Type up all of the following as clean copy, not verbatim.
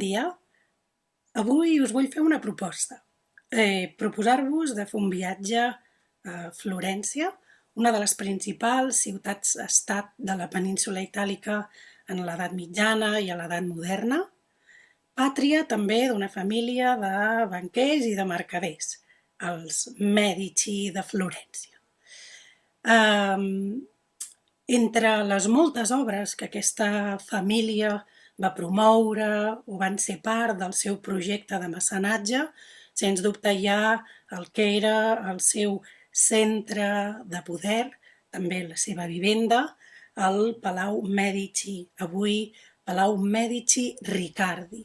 dia. Avui us vull fer una proposta. Proposar-vos de fer un viatge a Florència, una de les principals ciutats-estat de la península itàlica en l'edat mitjana i a l'edat moderna, pàtria també d'una família de banquers i de mercaders, els Mèdici de Florència. Entre les moltes obres que aquesta família va promoure o van ser part del seu projecte de mecenatge, sens dubte hi ha el que era el seu centre de poder, també la seva vivenda, el Palau Mèdici, avui Palau Mèdici Riccardi.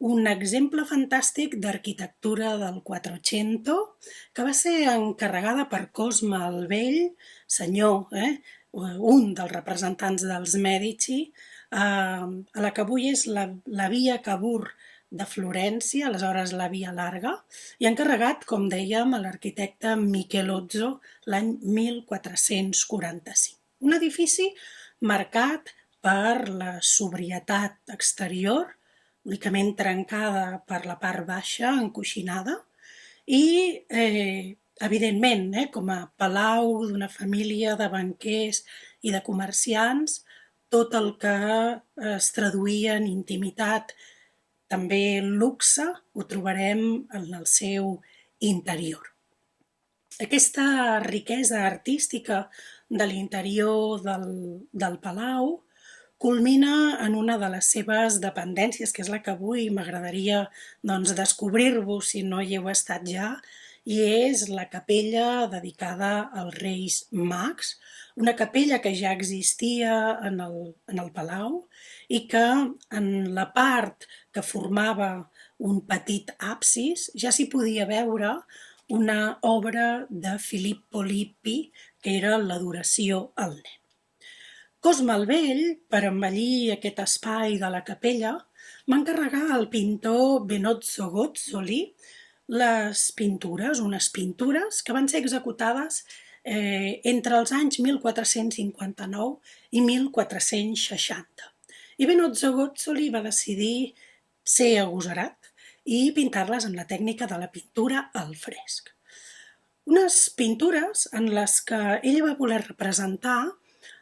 Un exemple fantàstic d'arquitectura del Quattrocento que va ser encarregada per Cosme el Vell, senyor, un dels representants dels Mèdici, a la que avui és la Via Cavour de Florència, aleshores la Via Larga, i encarregat, com dèiem, a l'arquitecte Michelozzo l'any 1445. Un edifici marcat per la sobrietat exterior, únicament trencada per la part baixa, encoixinada, i evidentment, com a palau d'una família de banquers i de comerciants, tot el que es traduïa en intimitat, també luxe, ho trobarem en el seu interior. Aquesta riquesa artística de l'interior del palau culmina en una de les seves dependències, que és la que avui m'agradaria descobrir-vos si no hi heu estat ja, i és la capella dedicada als Reis Mags, una capella que ja existia en el palau i que en la part que formava un petit absis ja s'hi podia veure una obra de Filippo Lippi, que era l'Adoració al nen. Cosme el Vell, per embellir aquest espai de la capella, va encarregar al pintor Benozzo Gozzoli unes pintures que van ser executades entre els anys 1459 i 1460. I Benozzo Gozzoli va decidir ser agosarat i pintar-les amb la tècnica de la pintura al fresc. Unes pintures en les que ell va voler representar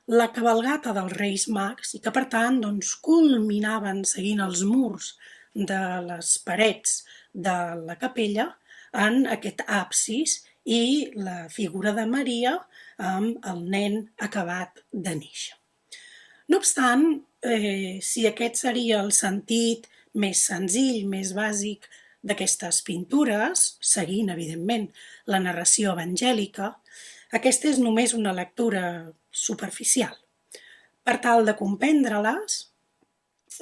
la cavalgata dels Reis Mags i que, per tant, culminaven seguint els murs de les parets de la capella en aquest absis i la figura de Maria amb el nen acabat de néixer. No obstant, si aquest seria el sentit més senzill, més bàsic d'aquestes pintures, seguint, evidentment, la narració evangèlica, aquesta és només una lectura superficial. Per tal de comprendre-les,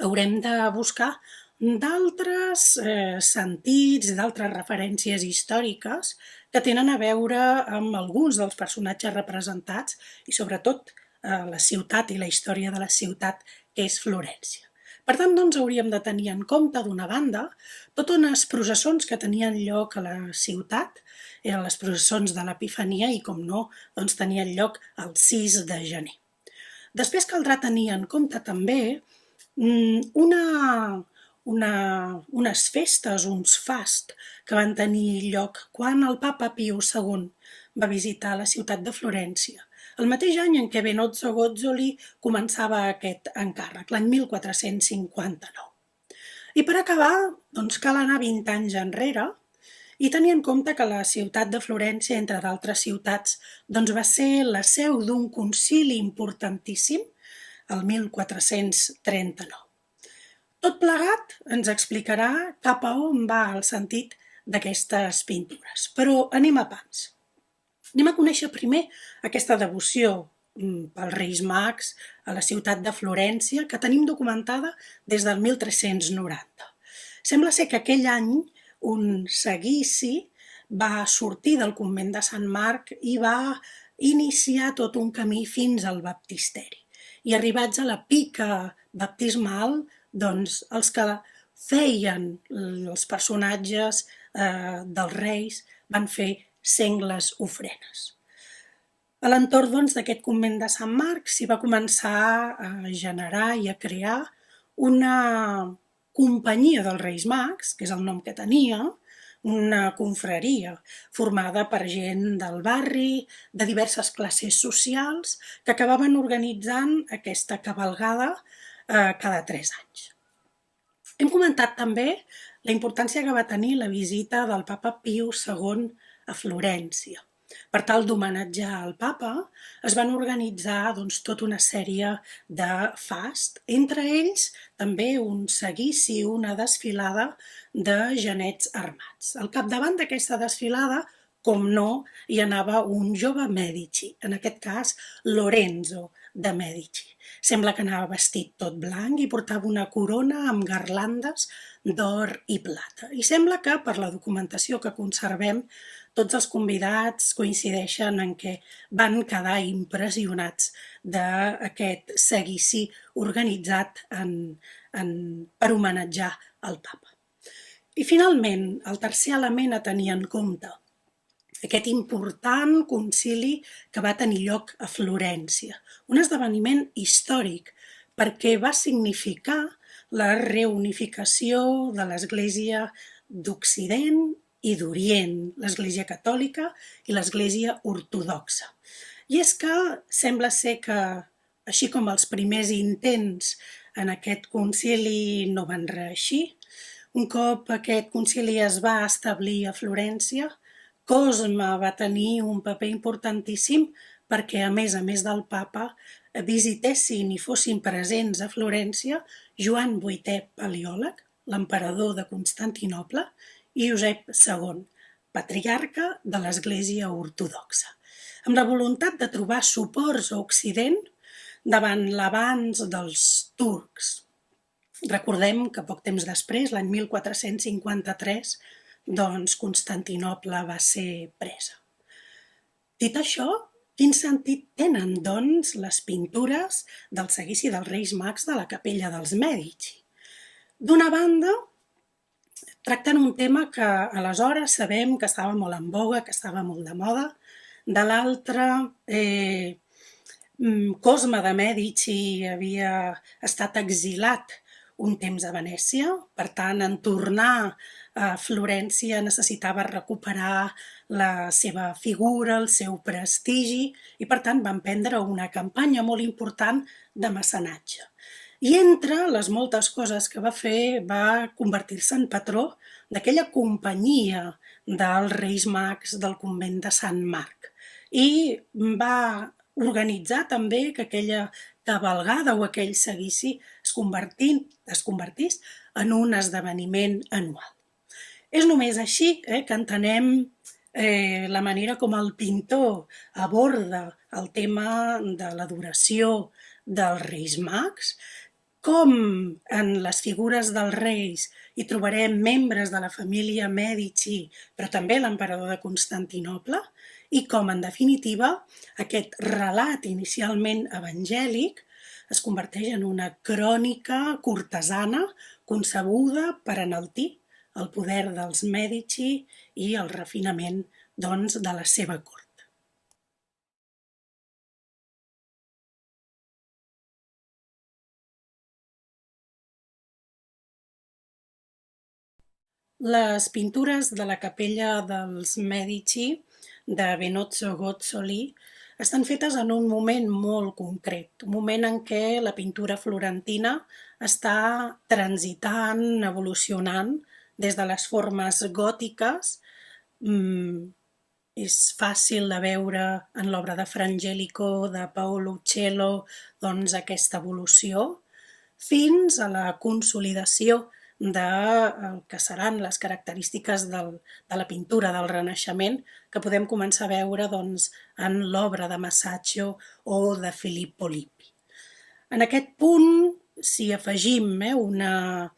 haurem de buscar d'altres sentits, d'altres referències històriques que tenen a veure amb alguns dels personatges representats i, sobretot, la ciutat i la història de la ciutat que és Florència. Per tant, hauríem de tenir en compte, d'una banda, totes unes processons que tenien lloc a la ciutat, eren les processons de l'Epifania i, com no, tenien lloc el 6 de gener. Després caldrà tenir en compte també unes festes, uns fasts que van tenir lloc quan el papa Piu II va visitar la ciutat de Florència, el mateix any en què Benozzo Gozzoli començava aquest encàrrec, l'any 1459. I per acabar, cal anar 20 anys enrere i tenir en compte que la ciutat de Florència, entre d'altres ciutats, va ser la seu d'un concili importantíssim, el 1439. Tot plegat ens explicarà cap a on va el sentit d'aquestes pintures, però anem a pams. Anem a conèixer primer aquesta devoció pels Reis Mags a la ciutat de Florència que tenim documentada des del 1390. Sembla ser que aquell any un seguici va sortir del convent de Sant Marc i va iniciar tot un camí fins al baptisteri. I arribats a la pica baptismal, els que feien els personatges dels reis van fer sengles ofrenes. A l'entorn d'aquest convent de Sant Marc s'hi va començar a generar i a crear una Companyia dels Reis Mags, que és el nom que tenia, una confraria formada per gent del barri, de diverses classes socials, que acabaven organitzant aquesta cavalgada cada 3 anys. Hem comentat també la importància que va tenir la visita del papa Piu II a Florència. Per tal d'homenatjar el papa, es van organitzar tota una sèrie de fasts, entre ells també un seguici, una desfilada de genets armats. Al capdavant d'aquesta desfilada, com no, hi anava un jove Mèdici, en aquest cas Lorenzo de Mèdici. Sembla que anava vestit tot blanc i portava una corona amb garlandes d'or i plata. I sembla que, per la documentació que conservem, tots els convidats coincideixen en què van quedar impressionats d'aquest seguici organitzat per homenatjar el papa. I finalment, el tercer element a tenir en compte, aquest important concili que va tenir lloc a Florència, un esdeveniment històric perquè va significar la reunificació de l'Església d'Occident i d'Orient, l'Església catòlica i l'Església ortodoxa. I és que sembla ser que, així com els primers intents en aquest concili no van reeixir, un cop aquest concili es va establir a Florència, Cosme va tenir un paper importantíssim perquè, a més del papa, visitessin i fossin presents a Florència Joan VIII Paleòleg, l'emperador de Constantinoble, i Josep II, patriarca de l'Església ortodoxa, amb la voluntat de trobar suports a Occident davant l'avanç dels turcs. Recordem que poc temps després, l'any 1453, Constantinoble va ser presa. Dit això, quin sentit tenen, les pintures del seguici dels Reis Mags de la Capella dels Mèdici? D'una banda, tracten un tema que aleshores sabem que estava molt en boga, que estava molt de moda. De l'altra, Cosme de Mèdici havia estat exilat un temps a Venècia, per tant, en tornar a Florència necessitava recuperar la seva figura, el seu prestigi, i per tant va emprendre una campanya molt important de mecenatge. I entre les moltes coses que va fer, va convertir-se en patró d'aquella companyia dels Reis Mags del convent de Sant Marc. I va organitzar també que aquella cavalgada o aquell seguici es convertís en un esdeveniment anual. És només així que entenem la manera com el pintor aborda el tema de l'adoració dels Reis Mags, com en les figures dels reis hi trobarem membres de la família Mèdici, però també l'emperador de Constantinoble, i com, en definitiva, aquest relat inicialment evangèlic es converteix en una crònica cortesana concebuda per enaltir el poder dels Mèdici i el refinament, de la seva cort. Les pintures de la capella dels Mèdici de Benozzo Gozzoli estan fetes en un moment molt concret, un moment en què la pintura florentina està transitant, evolucionant des de les formes gòtiques. És fàcil de veure en l'obra de Frangelico, de Paolo Uccello, aquesta evolució, fins a la consolidació del que seran les característiques de la pintura del Renaixement que podem començar a veure en l'obra de Masaccio o de Filippo Lippi. En aquest punt, si afegim una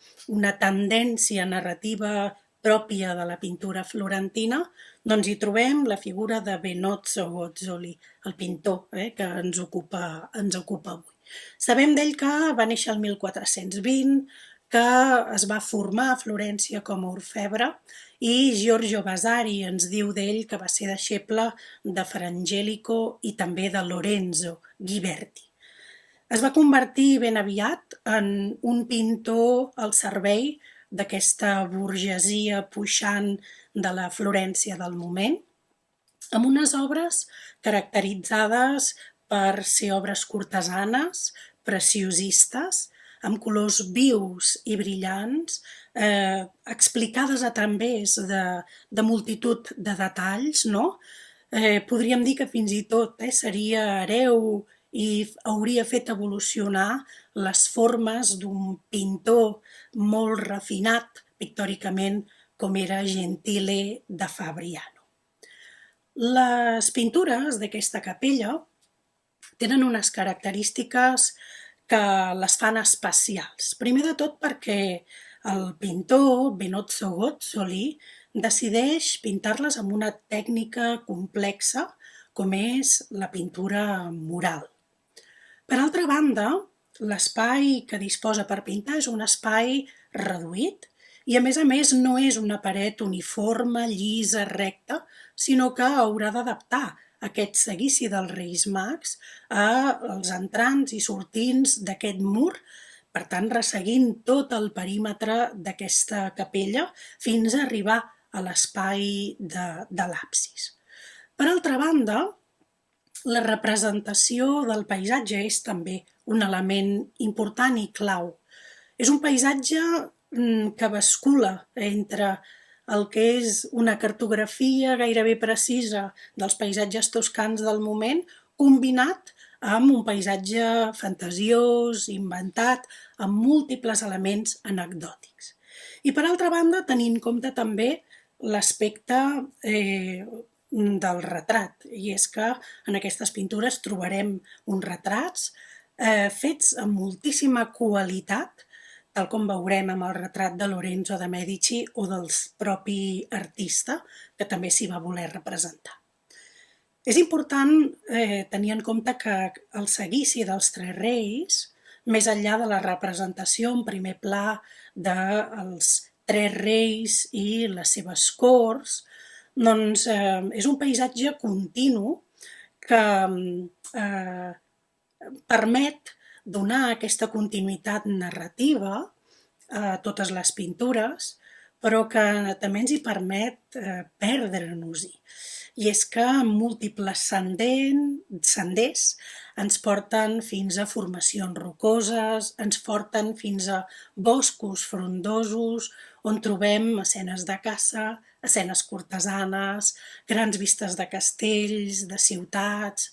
tendència narrativa pròpia de la pintura florentina, hi trobem la figura de Benozzo Gozzoli, el pintor que ens ocupa avui. Sabem d'ell que va néixer el 1420, que es va formar a Florència com a orfebre, i Giorgio Vasari ens diu d'ell que va ser deixeble de Frangelico i també de Lorenzo Ghiberti. Es va convertir ben aviat en un pintor al servei d'aquesta burgesia puixant de la Florència del moment, amb unes obres caracteritzades per ser obres cortesanes, preciosistes, amb colors vius i brillants, explicades a través de multitud de detalls, no? Podríem dir que fins i tot seria hereu i hauria fet evolucionar les formes d'un pintor molt refinat pictòricament com era Gentile da Fabriano. Les pintures d'aquesta capella tenen unes característiques que les fan especials. Primer de tot perquè el pintor Benozzo Gozzoli decideix pintar-les amb una tècnica complexa com és la pintura mural. Per altra banda, l'espai que disposa per pintar és un espai reduït i a més no és una paret uniforme, llisa, recta, sinó que haurà d'adaptar aquest seguici dels Reis Mags als entrants i sortints d'aquest mur, per tant resseguint tot el perímetre d'aquesta capella fins a arribar a l'espai de l'absis. Per altra banda, la representació del paisatge és també un element important i clau. És un paisatge que bascula entre el que és una cartografia gairebé precisa dels paisatges toscans del moment, combinat amb un paisatge fantasiós, inventat, amb múltiples elements anecdòtics. I per altra banda, tenir en compte també l'aspecte del retrat, i és que en aquestes pintures trobarem uns retrats fets amb moltíssima qualitat, tal com veurem amb el retrat de Lorenzo de Medici o del propi artista, que també s'hi va voler representar. És important tenir en compte que el seguici dels Tres Reis, més enllà de la representació en primer pla dels Tres Reis i les seves corts, doncs és un paisatge continu que permet donar aquesta continuïtat narrativa a totes les pintures, però que també ens hi permet perdre-nos-hi. I és que múltiples senders ens porten fins a formacions rocoses, ens porten fins a boscos frondosos, on trobem escenes de caça, escenes cortesanes, grans vistes de castells, de ciutats,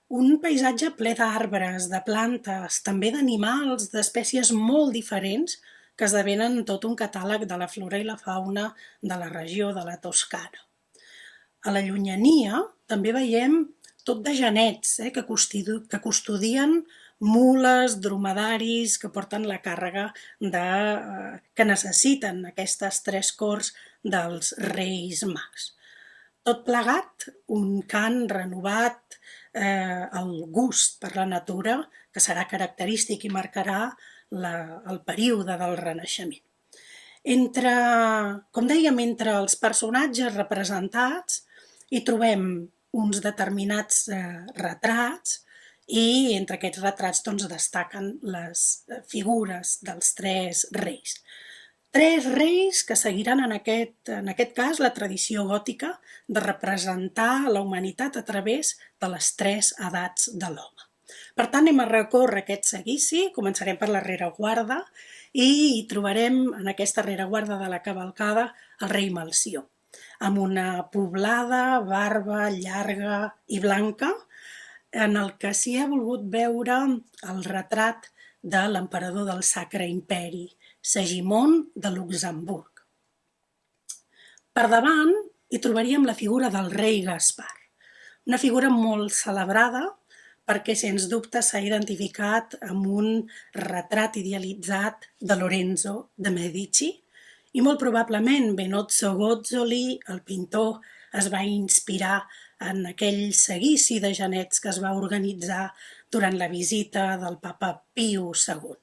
un paisatge ple d'arbres, de plantes, també d'animals, d'espècies molt diferents que esdevenen tot un catàleg de la flora i la fauna de la regió de la Toscana. A la llunyania també veiem tot de genets que custodien mules, dromedaris, que porten la càrrega que necessiten aquestes tres corts dels Reis Mags. Tot plegat, un cant renovat, el gust per la natura, que serà característic i marcarà el període del Renaixement. Com dèiem, entre els personatges representats hi trobem uns determinats retrats i entre aquests retrats destaquen les figures dels tres reis. Tres reis que seguiran en aquest cas la tradició gòtica de representar la humanitat a través de les tres edats de l'home. Per tant, anem a recórrer aquest seguici, començarem per la rereguarda i hi trobarem en aquesta rereguarda de la cavalcada el rei Melcior, amb una poblada barba llarga i blanca en el que s'hi ha volgut veure el retrat de l'emperador del Sacre Imperi, Segimon de Luxemburg. Per davant hi trobaríem la figura del rei Gaspar, una figura molt celebrada perquè sens dubte s'ha identificat amb un retrat idealitzat de Lorenzo de Medici i molt probablement Benozzo Gozzoli, el pintor, es va inspirar en aquell seguici de genets que es va organitzar durant la visita del papa Piu II.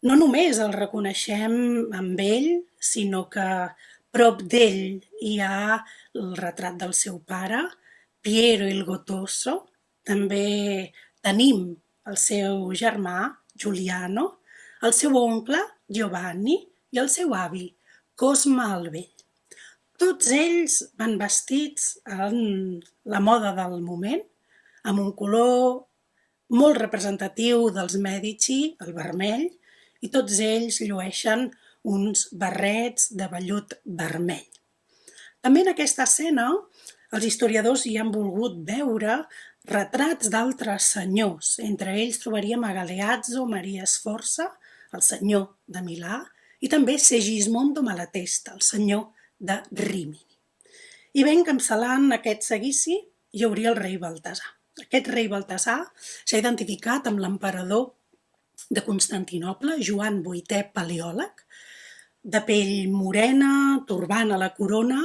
No només el reconeixem amb ell, sinó que prop d'ell hi ha el retrat del seu pare, Piero il Gottoso. També tenim el seu germà Giuliano, el seu oncle Giovanni i el seu avi Cosme el Vell. Tots ells van vestits en la moda del moment, amb un color molt representatiu dels Mèdici, el vermell, i tots ells llueixen uns barrets de vellut vermell. També en aquesta escena els historiadors hi han volgut veure retrats d'altres senyors. Entre ells trobaríem a Galeazzo Maria Sforza, el senyor de Milà, i també Segismondo Malatesta, el senyor de Rímini. I ben encapçalant aquest seguici hi hauria el rei Baltasar. Aquest rei Baltasar s'ha identificat amb l'emperador de Constantinoble, Joan VIII Paleòleg, de pell morena, turbant a la corona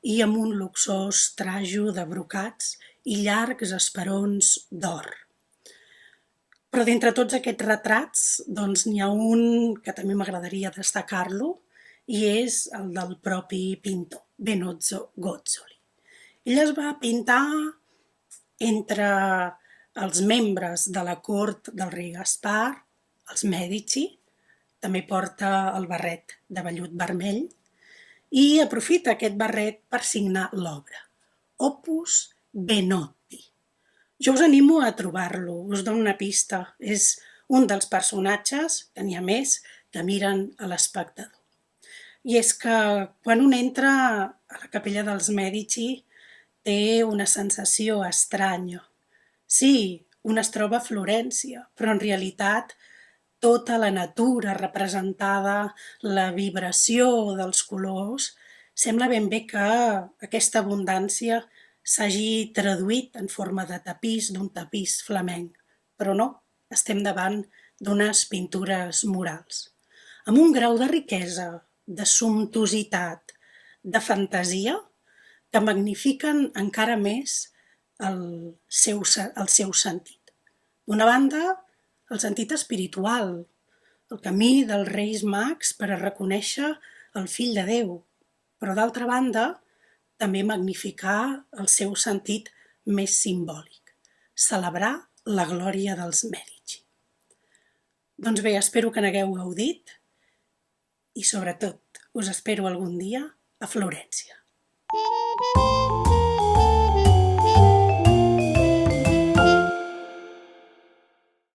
i amb un luxós trajo de brocats i llargs esperons d'or. Però d'entre tots aquests retrats n'hi ha un que també m'agradaria destacar-lo i és el del propi pintor, Benozzo Gozzoli. Ell es va pintar entre els membres de la cort del rei Gaspar, els Mèdici, també porta el barret de vellut vermell, i aprofita aquest barret per signar l'obra, Opus Benotti. Jo us animo a trobar-lo, us dono una pista, és un dels personatges, que n'hi ha més, que miren a l'espectador. I és que quan un entra a la capella dels Mèdici té una sensació estranya. Sí, un es troba a Florència, però en realitat tota la natura representada, la vibració dels colors, sembla ben bé que aquesta abundància s'hagi traduït en forma de tapís, d'un tapís flamenc. Però no, estem davant d'unes pintures murals, amb un grau de riquesa, de sumptuositat, de fantasia, que magnifiquen encara més el seu sentit. D'una banda, el sentit espiritual, el camí dels Reis Mags per a reconèixer el Fill de Déu, però d'altra banda, també magnificar el seu sentit més simbòlic, celebrar la glòria dels Mèdici. Doncs bé, espero que n'hagueu gaudit i sobretot us espero algun dia a Florència.